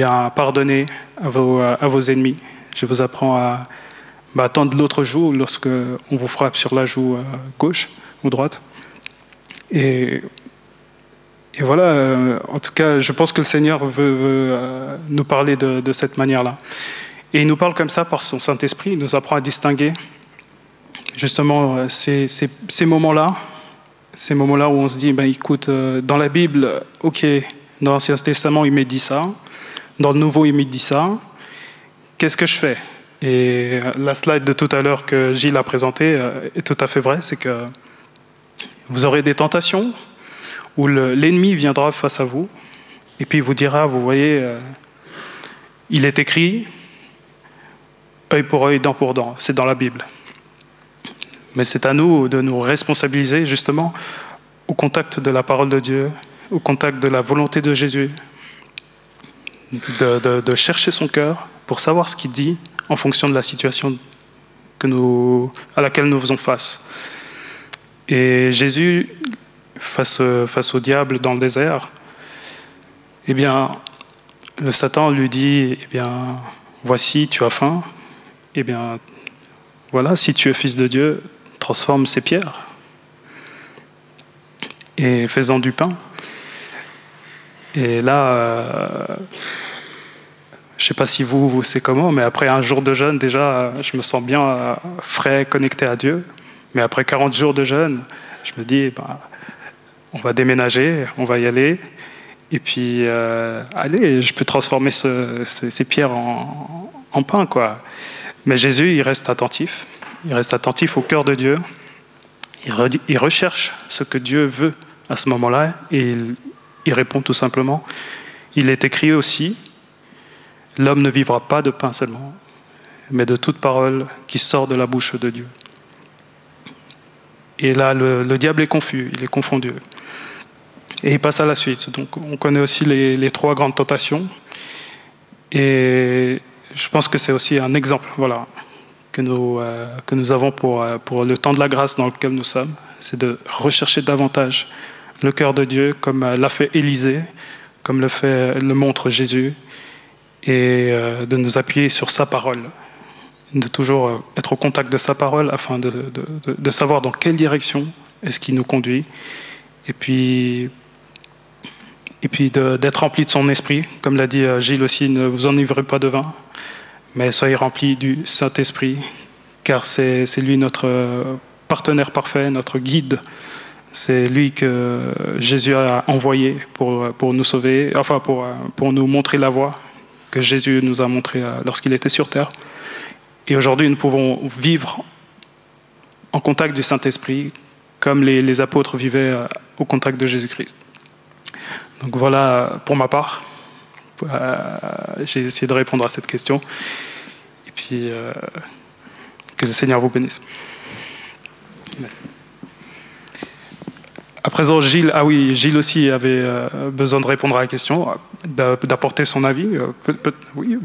à pardonner à vos ennemis. Je vous apprends à tendre l'autre joue lorsque on vous frappe sur la joue gauche ou droite. Et voilà, en tout cas, je pense que le Seigneur veut nous parler de cette manière-là. Et il nous parle comme ça par son Saint-Esprit, il nous apprend à distinguer justement ces moments-là où on se dit, écoute, dans la Bible, ok, dans l'Ancien Testament, il m'a dit ça, dans le Nouveau, il m'a dit ça, qu'est-ce que je fais? Et la slide de tout à l'heure que Gilles a présentée est tout à fait vraie, c'est que vous aurez des tentations où l'ennemi viendra face à vous et puis il vous dira, vous voyez, il est écrit, œil pour œil, dent pour dent, c'est dans la Bible. Mais c'est à nous de nous responsabiliser justement au contact de la parole de Dieu, au contact de la volonté de Jésus, de chercher son cœur pour savoir ce qu'il dit en fonction de la situation à laquelle nous faisons face. Et Jésus, face au diable dans le désert, eh bien, le Satan lui dit, eh bien, voici, tu as faim, eh bien, voilà, si tu es fils de Dieu, transforme ces pierres et fais-en du pain. Et là, je ne sais pas si vous c'est comment, mais après un jour de jeûne, déjà, je me sens bien frais, connecté à Dieu. Mais après 40 jours de jeûne, je me dis, on va déménager, on va y aller. Et puis, allez, je peux transformer ces pierres en pain, quoi. Mais Jésus, il reste attentif. Il reste attentif au cœur de Dieu. Il recherche ce que Dieu veut à ce moment-là. Et il répond tout simplement. Il est écrit aussi, l'homme ne vivra pas de pain seulement, mais de toute parole qui sort de la bouche de Dieu. Et là, le diable est confus, il est confondu. Et il passe à la suite. Donc, on connaît aussi les 3 grandes tentations. Et je pense que c'est aussi un exemple, voilà, que nous avons pour le temps de la grâce dans lequel nous sommes. C'est de rechercher davantage le cœur de Dieu, comme l'a fait Élisée, comme le montre Jésus, et de nous appuyer sur sa parole, de toujours être au contact de sa parole afin de savoir dans quelle direction est-ce qu'il nous conduit, et puis d'être rempli de son esprit. Comme l'a dit Gilles aussi, ne vous enivrez pas de vin, mais soyez remplis du Saint-Esprit, car c'est lui notre partenaire parfait, notre guide. C'est lui que Jésus a envoyé pour nous sauver, enfin pour nous montrer la voie que Jésus nous a montrée lorsqu'il était sur terre. Et aujourd'hui, nous pouvons vivre en contact du Saint-Esprit, comme les apôtres vivaient au contact de Jésus-Christ. Donc voilà, pour ma part, j'ai essayé de répondre à cette question. Et puis, que le Seigneur vous bénisse. Amen. À présent, Gilles aussi avait besoin de répondre à la question, d'apporter son avis. Oui.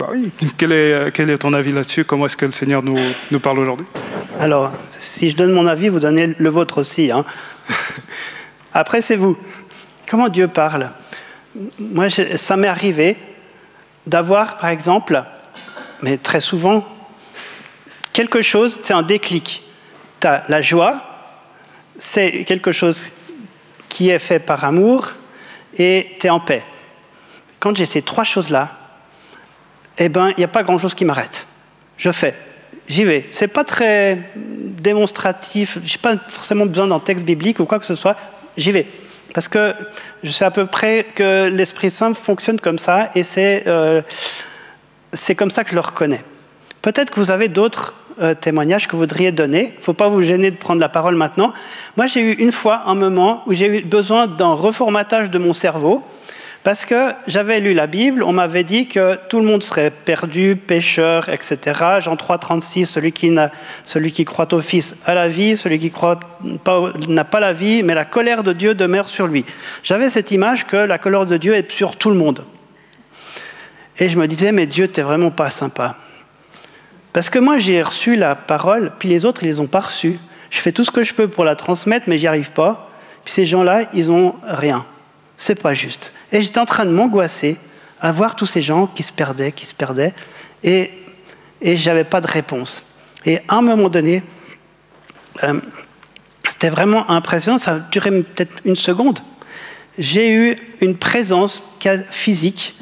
Quel est ton avis là-dessus? Comment est-ce que le Seigneur nous parle aujourd'hui? Alors, si je donne mon avis, vous donnez le vôtre aussi. Hein. Après, c'est vous. Comment Dieu parle? Moi, ça m'est arrivé d'avoir, par exemple, mais très souvent, quelque chose, c'est un déclic. Tu as la joie, c'est quelque chose qui est fait par amour, et tu es en paix. Quand j'ai ces 3 choses-là, eh ben, il n'y a pas grand-chose qui m'arrête. Je fais, j'y vais. C'est pas très démonstratif, je n'ai pas forcément besoin d'un texte biblique ou quoi que ce soit, j'y vais. Parce que je sais à peu près que l'Esprit Saint fonctionne comme ça, et c'est comme ça que je le reconnais. Peut-être que vous avez d'autres témoignages que vous voudriez donner. Il ne faut pas vous gêner de prendre la parole maintenant. Moi, j'ai eu une fois un moment où j'ai eu besoin d'un reformatage de mon cerveau, parce que j'avais lu la Bible, on m'avait dit que tout le monde serait perdu, pécheur, etc. Jean 3, 36, celui qui croit au Fils a la vie, celui qui croit pas n'a pas la vie, mais la colère de Dieu demeure sur lui. J'avais cette image que la colère de Dieu est sur tout le monde. Et je me disais, mais Dieu, t'es vraiment pas sympa. Parce que moi, j'ai reçu la parole, puis les autres, ils les ont pas reçus. Je fais tout ce que je peux pour la transmettre, mais j'y arrive pas. Puis ces gens-là, ils ont rien. C'est pas juste. Et j'étais en train de m'angoisser à voir tous ces gens qui se perdaient, et j'avais pas de réponse. Et à un moment donné, c'était vraiment impressionnant, ça a duré peut-être 1 seconde. J'ai eu une présence physique.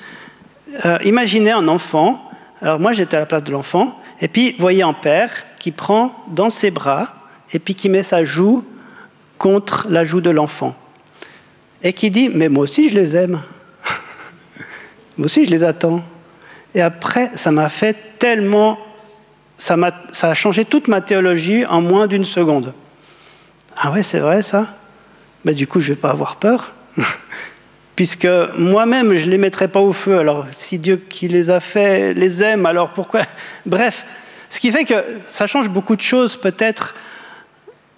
Imaginez un enfant, alors moi j'étais à la place de l'enfant, et puis voyez un père qui prend dans ses bras, et puis qui met sa joue contre la joue de l'enfant. Et qui dit, mais moi aussi je les aime. Moi aussi je les attends. Et après, ça m'a fait tellement... Ça a changé toute ma théologie en moins d'1 seconde. Ah ouais, c'est vrai ça? Ben, du coup, je ne vais pas avoir peur. Puisque moi-même, je ne les mettrai pas au feu. Alors, si Dieu qui les a fait les aime, alors pourquoi? Bref, ce qui fait que ça change beaucoup de choses, peut-être...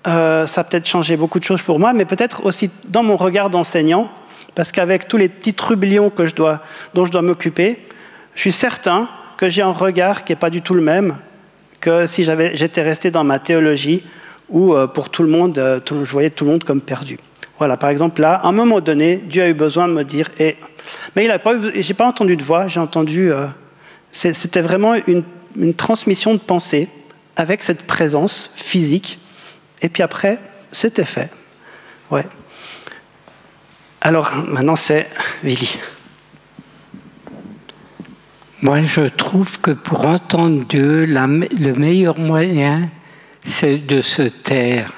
ça a peut-être changé beaucoup de choses pour moi, mais peut-être aussi dans mon regard d'enseignant, parce qu'avec tous les petits trublions dont je dois m'occuper, je suis certain que j'ai un regard qui n'est pas du tout le même que si j'étais resté dans ma théologie où pour tout le monde, je voyais tout le monde comme perdu. Voilà, par exemple, là, à un moment donné, Dieu a eu besoin de me dire mais je n'ai pas entendu de voix, j'ai entendu... c'était vraiment une transmission de pensée avec cette présence physique. Et puis après, c'était fait. Ouais. Alors, maintenant, c'est Willy. Moi, je trouve que pour entendre Dieu, le meilleur moyen, c'est de se taire.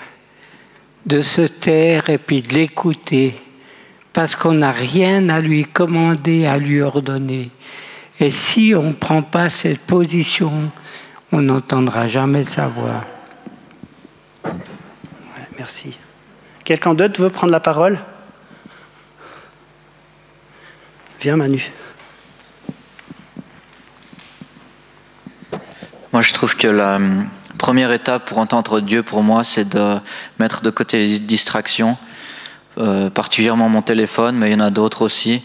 De se taire et puis de l'écouter. Parce qu'on n'a rien à lui commander, à lui ordonner. Et si on ne prend pas cette position, on n'entendra jamais sa voix. Ouais, merci. Quelqu'un d'autre veut prendre la parole? Viens, Manu. Moi, je trouve que la première étape pour entendre Dieu, pour moi, c'est de mettre de côté les distractions, particulièrement mon téléphone, mais il y en a d'autres aussi,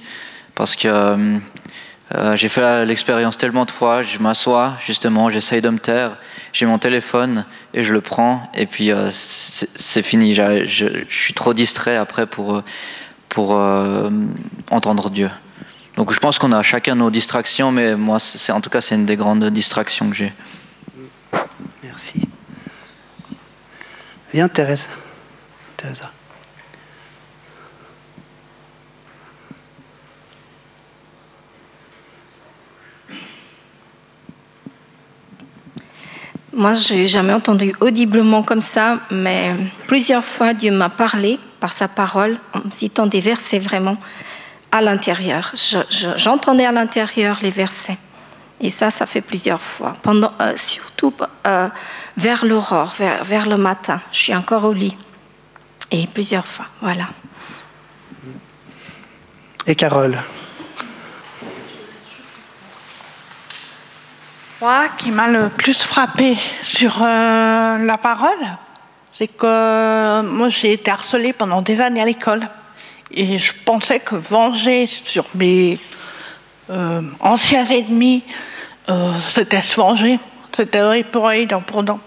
parce que j'ai fait l'expérience tellement de fois, je m'assois, justement, j'essaye de me taire, j'ai mon téléphone et je le prends, et puis c'est fini, je suis trop distrait après pour entendre Dieu. Donc je pense qu'on a chacun nos distractions, mais moi, en tout cas, c'est une des grandes distractions que j'ai. Merci. Viens, Teresa. Moi, je n'ai jamais entendu audiblement comme ça, mais plusieurs fois, Dieu m'a parlé par sa parole, en me citant des versets vraiment à l'intérieur. J'entendais à l'intérieur les versets. Et ça fait plusieurs fois. Surtout vers l'aurore, vers le matin. Je suis encore au lit. Et plusieurs fois, voilà. Et Carole? Moi, qui m'a le plus frappé sur la parole, c'est que moi, j'ai été harcelée pendant des années à l'école. Et je pensais que venger sur mes anciens ennemis, c'était se venger. C'était œil pour œil, dent pour dent.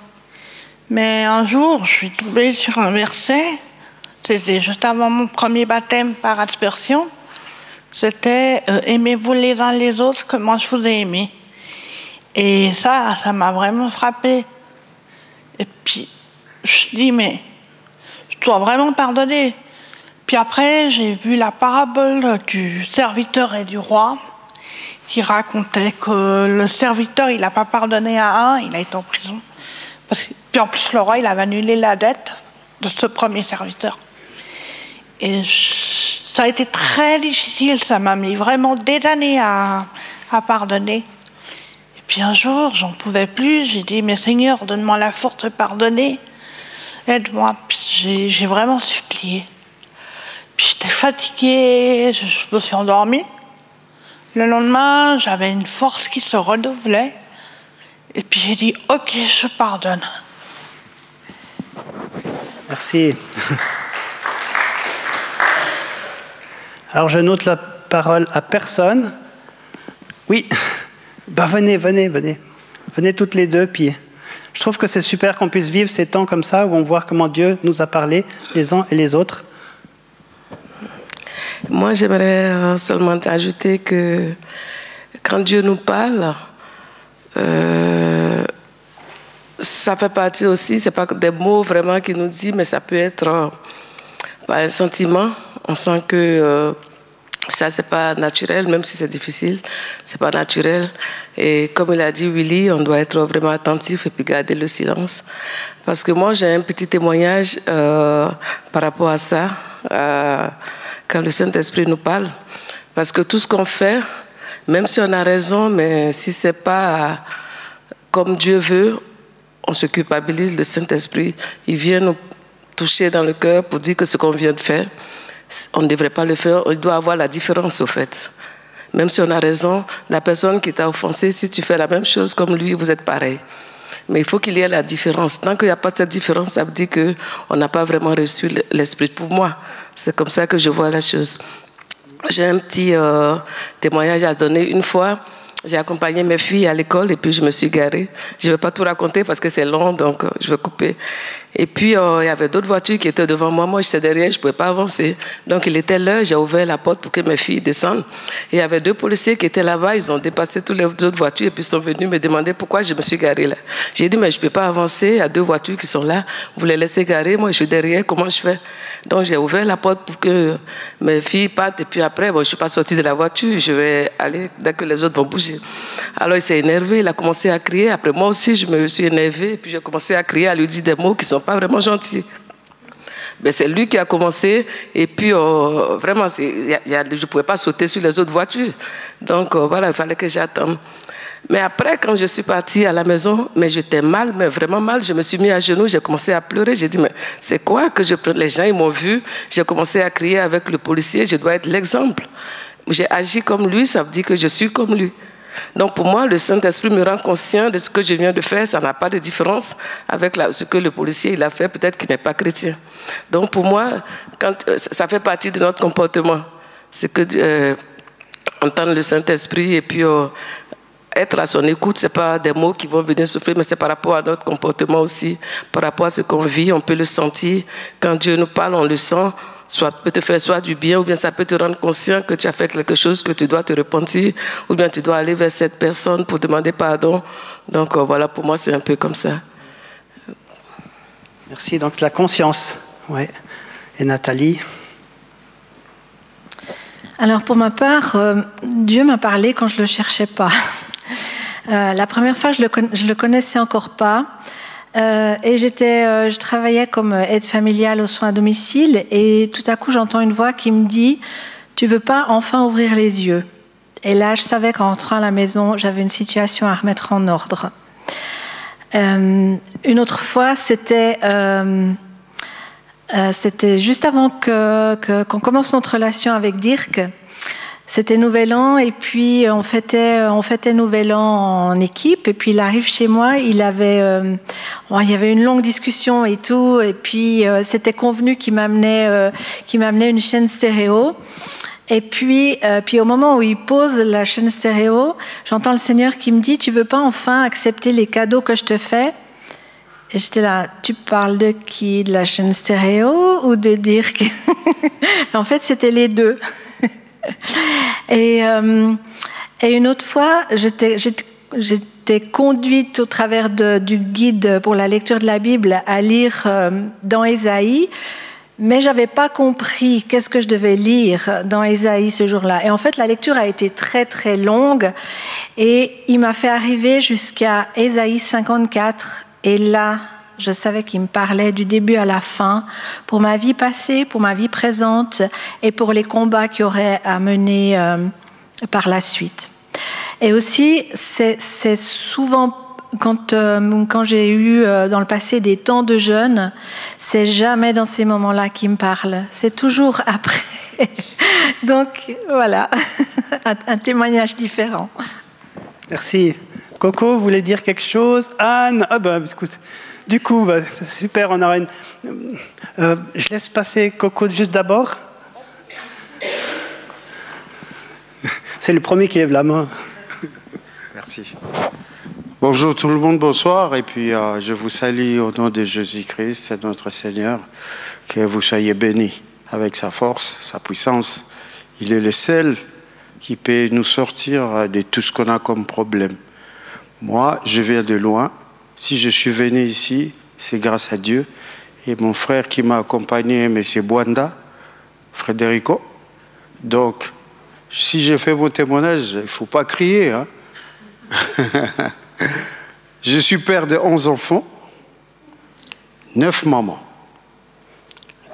Mais un jour, je suis tombée sur un verset. C'était juste avant mon premier baptême par aspersion. C'était « Aimez-vous les uns les autres comme moi je vous ai aimé ». Et ça m'a vraiment frappée. Et puis, je dis, mais je dois vraiment pardonner. Puis après, j'ai vu la parabole du serviteur et du roi, qui racontait que le serviteur, il n'a pas pardonné à un, il a été en prison. Puis en plus, le roi, il avait annulé la dette de ce premier serviteur. Et ça a été très difficile, ça m'a mis vraiment des années à pardonner. Puis un jour, j'en pouvais plus, j'ai dit, mais Seigneur, donne-moi la force de pardonner, aide-moi. Puis j'ai vraiment supplié. Puis j'étais fatiguée, je me suis endormie. Le lendemain, j'avais une force qui se renouvelait. Et puis j'ai dit, ok, je pardonne. Merci. Alors je note la parole à personne. Oui. Ben venez toutes les deux, puis je trouve que c'est super qu'on puisse vivre ces temps comme ça, où on voit comment Dieu nous a parlé, les uns et les autres. Moi, j'aimerais seulement ajouter que quand Dieu nous parle, ça fait partie aussi, c'est pas des mots vraiment qu'il nous dit, mais ça peut être un sentiment. On sent que ça, c'est pas naturel, même si c'est difficile, c'est pas naturel. Et comme il a dit Willy, on doit être vraiment attentif et puis garder le silence. Parce que moi, j'ai un petit témoignage par rapport à ça, quand le Saint-Esprit nous parle. Parce que tout ce qu'on fait, même si on a raison, mais si c'est pas comme Dieu veut, on se culpabilise. Le Saint-Esprit, il vient nous toucher dans le cœur pour dire que ce qu'on vient de faire, on ne devrait pas le faire, il doit avoir la différence au fait. Même si on a raison, la personne qui t'a offensé, si tu fais la même chose comme lui, vous êtes pareil. Mais il faut qu'il y ait la différence. Tant qu'il n'y a pas cette différence, ça veut dire qu'on n'a pas vraiment reçu l'esprit. Pour moi, c'est comme ça que je vois la chose. J'ai un petit témoignage à donner. Une fois, J'ai accompagné mes filles à l'école et puis je me suis garée. Je ne vais pas tout raconter parce que c'est long, donc je vais couper. Et puis, il y avait d'autres voitures qui étaient devant moi. Moi, j'étais derrière, je ne pouvais pas avancer. Donc, il était l'heure, j'ai ouvert la porte pour que mes filles descendent. Et il y avait 2 policiers qui étaient là-bas, ils ont dépassé toutes les autres voitures et puis ils sont venus me demander pourquoi je me suis garée là. J'ai dit, mais je ne peux pas avancer, il y a 2 voitures qui sont là, vous les laissez garer, moi je suis derrière, comment je fais? Donc, j'ai ouvert la porte pour que mes filles partent et puis après, bon, je ne suis pas sortie de la voiture, je vais aller dès que les autres vont bouger. Alors, il s'est énervé, il a commencé à crier. Après, moi aussi, je me suis énervée et puis j'ai commencé à crier, à lui dire des mots qui ne sont pas vraiment gentils. Mais c'est lui qui a commencé et puis vraiment, je ne pouvais pas sauter sur les autres voitures. Donc voilà, il fallait que j'attende. Mais après, quand je suis partie à la maison, mais j'étais mal, mais vraiment mal. Je me suis mis à genoux, j'ai commencé à pleurer. J'ai dit, mais c'est quoi que je prends? Les gens, ils m'ont vu. J'ai commencé à crier avec le policier, je dois être l'exemple. J'ai agi comme lui, ça veut dire que je suis comme lui. Donc pour moi, le Saint-Esprit me rend conscient de ce que je viens de faire. Ça n'a pas de différence avec ce que le policier il a fait, peut-être qu'il n'est pas chrétien. Donc pour moi, ça fait partie de notre comportement. C'est que entendre le Saint-Esprit et puis être à son écoute, ce n'est pas des mots qui vont venir souffrir, mais c'est par rapport à notre comportement aussi, par rapport à ce qu'on vit, on peut le sentir. Quand Dieu nous parle, on le sent. Soit peut te faire soit du bien, ou bien ça peut te rendre conscient que tu as fait quelque chose, que tu dois te repentir, ou bien tu dois aller vers cette personne pour demander pardon. Donc voilà, pour moi, c'est un peu comme ça. Merci. Donc la conscience. Ouais. Et Nathalie? Alors pour ma part, Dieu m'a parlé quand je ne le cherchais pas. La première fois, je le connaissais encore pas. Et je travaillais comme aide familiale aux soins à domicile et tout à coup j'entends une voix qui me dit « Tu veux pas enfin ouvrir les yeux ?» Et là je savais qu'en rentrant à la maison j'avais une situation à remettre en ordre. Une autre fois c'était juste avant qu'on commence notre relation avec Dirk. C'était Nouvel An et puis on fêtait Nouvel An en équipe et puis il arrive chez moi, il y avait une longue discussion et tout et puis c'était convenu qu'il m'amenait une chaîne stéréo et puis au moment où il pose la chaîne stéréo, j'entends le Seigneur qui me dit « Tu veux pas enfin accepter les cadeaux que je te fais ?» Et j'étais là, tu parles de qui? De la chaîne stéréo ou de Dirk? En fait, c'était les deux. Et une autre fois, j'étais conduite au travers du guide pour la lecture de la Bible à lire dans Ésaïe, mais je n'avais pas compris qu'est-ce que je devais lire dans Ésaïe ce jour-là. Et en fait, la lecture a été très très longue et il m'a fait arriver jusqu'à Ésaïe 54 et là, je savais qu'il me parlait du début à la fin, pour ma vie passée, pour ma vie présente et pour les combats qu'il y aurait à mener par la suite. Et aussi, c'est souvent, quand j'ai eu dans le passé des temps de jeûne, c'est jamais dans ces moments-là qu'il me parle, c'est toujours après. Donc voilà, un témoignage différent. Merci. Coco, vous voulez dire quelque chose? Anne? Ah ben, écoute, du coup, c'est super, on aura une... je laisse passer Coco juste d'abord. C'est le premier qui lève la main. Merci. Bonjour tout le monde, bonsoir. Et puis, je vous salue au nom de Jésus-Christ, c'est notre Seigneur. Que vous soyez bénis avec sa force, sa puissance. Il est le seul qui peut nous sortir de tout ce qu'on a comme problème. Moi, je viens de loin. Si je suis venu ici, c'est grâce à Dieu. Et mon frère qui m'a accompagné, M. Bwanda, Frédérico. Donc, si je fais mon témoignage, il ne faut pas crier. Hein. Je suis père de 11 enfants, 9 mamans,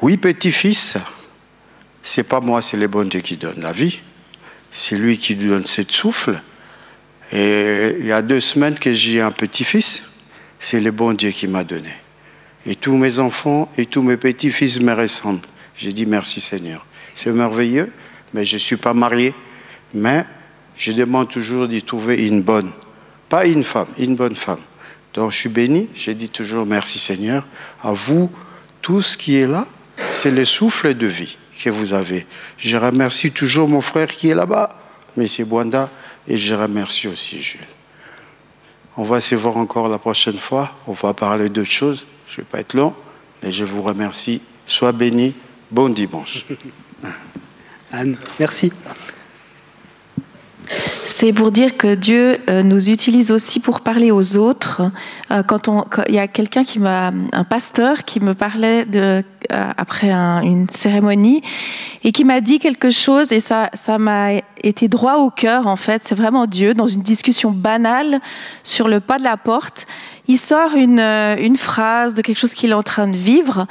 8 petits-fils. Ce n'est pas moi, c'est le bon Dieu qui donne la vie. C'est lui qui donne cette souffle. Et il y a 2 semaines que j'ai un petit-fils. C'est le bon Dieu qui m'a donné. Et tous mes enfants et tous mes petits-fils me ressemblent. J'ai dit merci Seigneur. C'est merveilleux, mais je ne suis pas marié. Mais je demande toujours d'y trouver une bonne. Pas une femme, une bonne femme. Donc je suis béni. Je dis toujours merci Seigneur. À vous, tout ce qui est là, c'est le souffle de vie que vous avez. Je remercie toujours mon frère qui est là-bas, M. Bwanda, Et je remercie aussi Jules. On va se voir encore la prochaine fois. On va parler d'autres choses. Je ne vais pas être long, mais je vous remercie. Sois bénis. Bon dimanche. Anne, merci. C'est pour dire que Dieu nous utilise aussi pour parler aux autres. Quand il y a quelqu'un un pasteur qui me parlait après une cérémonie et qui m'a dit quelque chose et ça m'a été droit au cœur en fait. C'est vraiment Dieu dans une discussion banale sur le pas de la porte. Il sort une phrase de quelque chose qu'il est en train de vivre.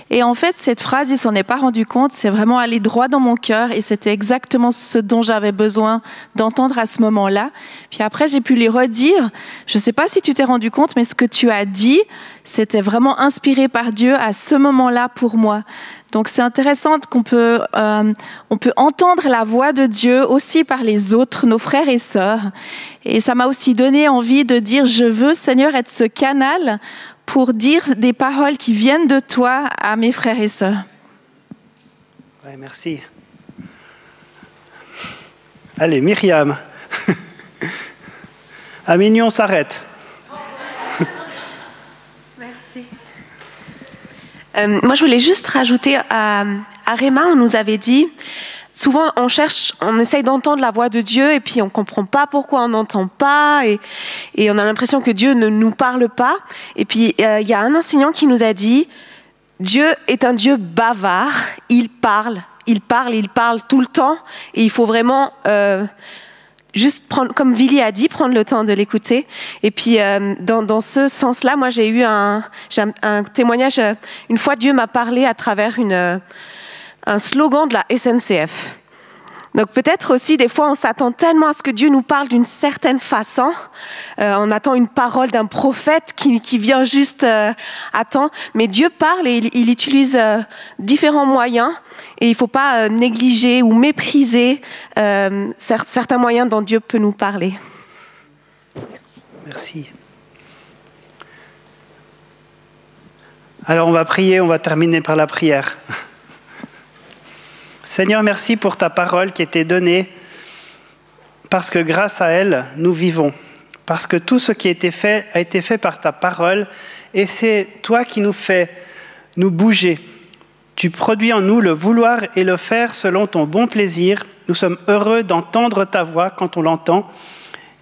Et en fait, cette phrase, il s'en est pas rendu compte. C'est vraiment allé droit dans mon cœur. Et c'était exactement ce dont j'avais besoin d'entendre à ce moment-là. Puis après, j'ai pu les redire. Je sais pas si tu t'es rendu compte, mais ce que tu as dit, c'était vraiment inspiré par Dieu à ce moment-là pour moi. Donc c'est intéressant qu'on peut entendre la voix de Dieu aussi par les autres, nos frères et sœurs. Et ça m'a aussi donné envie de dire, je veux, Seigneur, être ce canal pour dire des paroles qui viennent de toi à mes frères et sœurs. Ouais, merci. Allez, Myriam. À Mignon, on s'arrête. Merci. Moi, je voulais juste rajouter, à Réma, on nous avait dit, souvent on essaye d'entendre la voix de Dieu et puis on ne comprend pas pourquoi on n'entend pas et on a l'impression que Dieu ne nous parle pas. Et puis, il y a un enseignant qui nous a dit, Dieu est un Dieu bavard, il parle tout le temps et il faut vraiment... juste prendre, comme Vili a dit, prendre le temps de l'écouter. Et puis, dans ce sens-là, moi, j'ai eu un témoignage. Une fois, Dieu m'a parlé à travers un slogan de la SNCF. Donc, peut-être aussi, des fois, on s'attend tellement à ce que Dieu nous parle d'une certaine façon. On attend une parole d'un prophète qui vient juste à temps. Mais Dieu parle et il utilise différents moyens. Et il ne faut pas négliger ou mépriser certains moyens dont Dieu peut nous parler. Merci. Merci. Alors on va prier, on va terminer par la prière. Seigneur, merci pour ta parole qui était donnée, parce que grâce à elle, nous vivons. Parce que tout ce qui a été fait par ta parole, et c'est toi qui nous fais nous bouger. Tu produis en nous le vouloir et le faire selon ton bon plaisir. Nous sommes heureux d'entendre ta voix quand on l'entend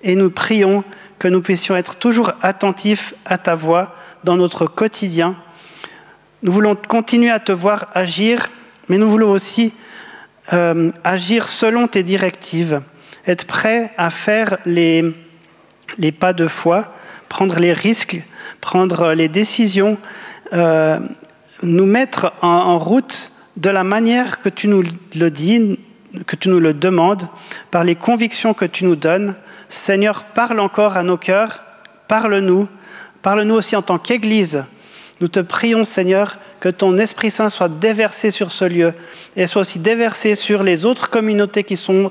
et nous prions que nous puissions être toujours attentifs à ta voix dans notre quotidien. Nous voulons continuer à te voir agir, mais nous voulons aussi agir selon tes directives, être prêts à faire les pas de foi, prendre les risques, prendre les décisions, nous mettre en route de la manière que tu nous le dis, que tu nous le demandes, par les convictions que tu nous donnes. Seigneur, parle encore à nos cœurs, parle-nous aussi en tant qu'Église. Nous te prions, Seigneur, que ton Esprit Saint soit déversé sur ce lieu et soit aussi déversé sur les autres communautés qui sont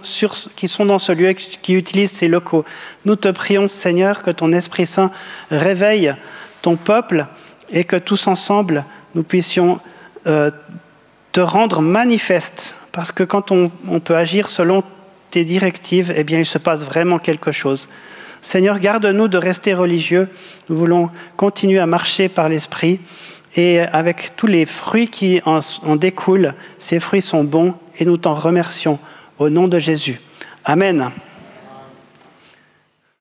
dans ce lieu et qui utilisent ces locaux. Nous te prions, Seigneur, que ton Esprit Saint réveille ton peuple et que tous ensemble, nous puissions te rendre manifeste. Parce que quand on peut agir selon tes directives, eh bien, il se passe vraiment quelque chose. Seigneur, garde-nous de rester religieux. Nous voulons continuer à marcher par l'Esprit et avec tous les fruits qui en découlent, ces fruits sont bons et nous t'en remercions. Au nom de Jésus. Amen.